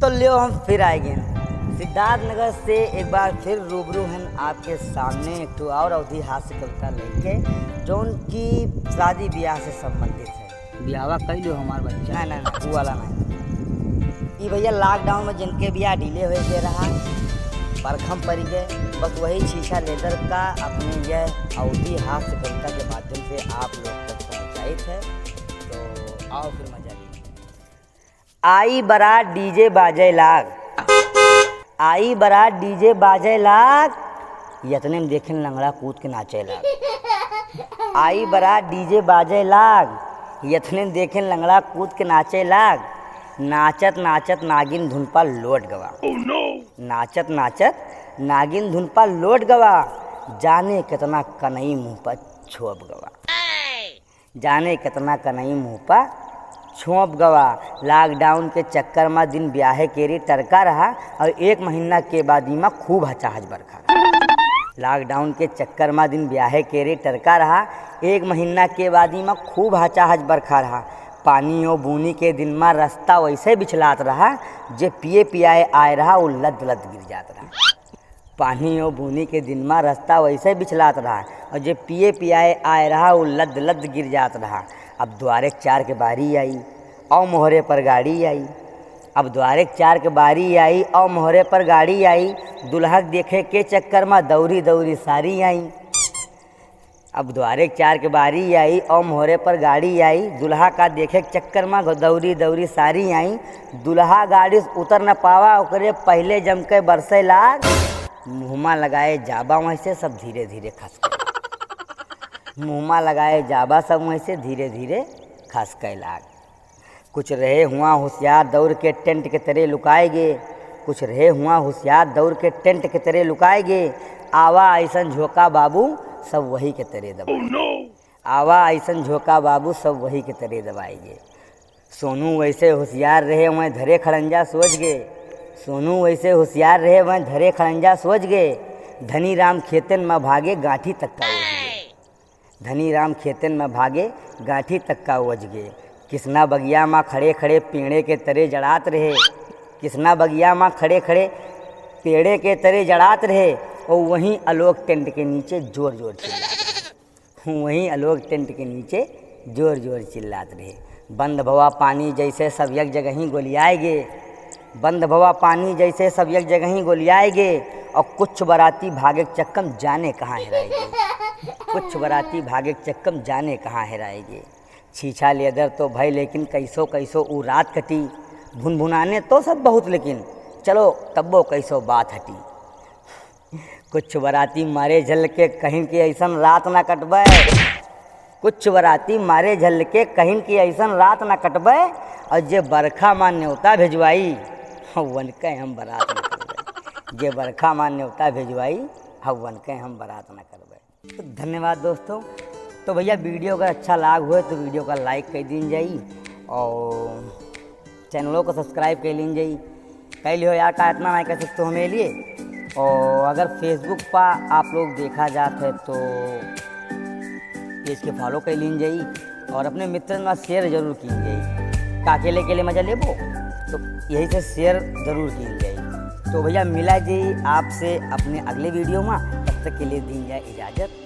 तो लियो हम फिर आएंगे सिद्धार्थ नगर से एक बार फिर रूबरू हैं आपके सामने एक तो और अवधि हास्य कविता लेके जो उनकी शादी ब्याह से संबंधित है। ब्याहवा कई लो हमार बच्चा ना वो वाला नहीं। ये भैया लॉकडाउन में जिनके ब्याह डिले हुए दे रहा बरखम पड़ गए, बस वही शीशा लेदर का अपने यह अवधि हास्य कविता के माध्यम से आप लोग तक पहुँचाई थे। तो आओ फिर मजा लीजिए। आई बारात डीजे बाजे लाग, आई बारात डीजे बाजे लाग, यतने में देखें लंगड़ा कूद के नाचे लाग। आई बारात डीजे बाजे लाग, यतने में देखें लंगड़ा कूद के नाचे लाग। नाचत नाचत नागिन धुन पर लौट गवा। नाचत नाचत नागिन धुन पर लौट गवा। जाने कितना कनई मुंह पर छोप गवा। जाने कितना कनई मुंह पर छोप गवा। लॉकडाउन के चक्कर में दिन ब्याहे केरी टरका रहा और एक महीना के बाद में खूब हचाहच बरखा रहा। लॉकडाउन के चक्कर में दिन ब्याहे केरी टरका रहा, एक महीना के बाद में खूब हचाहच बरखा रहा। पानी और बूनी के दिन में रास्ता वैसे बिछलात रहा, जे पिए पियाए आए रहा वो लद लद गिर जात रहा। पानी और बूनी के दिन में रास्ता वैसे बिछलात रहा और जे पिए पियाए आए रहा वो लद लद गिर जात रहा। अब द्वारे 4 के बारी आई और मोहरे पर गाड़ी आई। अब द्वारे 4 के बारी आई और मोहरे पर गाड़ी आई। दुल्हा देखे के चक्कर में दौरी दौरी सारी आई। अब द्वारे 4 के बारी आई और मोहरे पर गाड़ी आई। दुल्हा का देखे के चक्कर में दौरी दौरी सारी आई। दुल्हा गाड़ी से उतर न पावा, ओकरे पहले जम के बरसे लाग। मुँहमा लगाए जाबा वहीं से सब धीरे धीरे खस गए। मुँहमा लगाए जाबा सब वहीं से धीरे धीरे खस गए लाग। कुछ रहे हुआ होशियार दौड़ के टेंट के तरह लुकाए गे। कुछ रहे हुआ होशियार दौड़ के टेंट के तरह लुकाए गे। आवा ऐसन झोंका बाबू सब वही के तरह दबाएंगे। आवा ऐसन झोंका बाबू सब वही के तरह दबाएंगे। सोनू वैसे होशियार रहे वहीं धरे खड़ंजा सोच गे। सोनू वैसे होशियार रहे वहीं धरे खड़ंजा सोच गे। धनी राम खेतन में भागे गांठी तक का ओझ गे। धनी राम खेतन में भागे गांठी तक का ओझ गे। किसना बगिया माँ खड़े खड़े पेड़े के तरह जड़ात रहे। किसना बगिया माँ खड़े खड़े पेड़े के तरह जड़ात रहे और वहीं आलोक टेंट के नीचे जोर जोर चिल्लात रहे। वहीं आलोक टेंट के नीचे जोर जोर चिल्लात रहे। बंद भवा पानी जैसे सब एक जगह ही गोलियाएगे। बंद भवा पानी जैसे सब एक जगह ही गोलियाएगे और कुछ बाराती भागे चक्कम जाने कहाँ हेराएगे। कुछ बाराती भागे चक्कम जाने कहाँ हेराएगे। छीछा लेदर तो भाई लेकिन कैसो कैसो ऊ रात कटी। भुनभुनाने तो सब बहुत लेकिन चलो तब्बो कैसो बात हटी। कुछ बाराती मारे झल के कहीं की ऐसन रात ना कटबे। कुछ बाराती मारे झल के कहीं की ऐसन रात ना कटबे और जे बरखा मां न्योता भेजवाई हवन के हम बारात न करबे। जे बरखा मां न्योता भेजवाई हवन के हम बारात न करबे। तो धन्यवाद दोस्तों। तो भैया वीडियो अगर अच्छा लाग हुए तो वीडियो का लाइक कर दीन जाई और चैनलों को सब्सक्राइब कर लीन जाई। कह लियो यार का इतना नहीं कर सकते हो मेरे लिए। और अगर फेसबुक पर आप लोग देखा जाते तो पेज के फॉलो कर लीन जाई और अपने मित्र में शेयर जरूर की जाई। का अकेले के लिए मजा लेबो तो यही से शेयर जरूर की जाई। तो भैया मिला जी आपसे अपने अगले वीडियो में, तब तक के लिए दी जाए इजाज़त।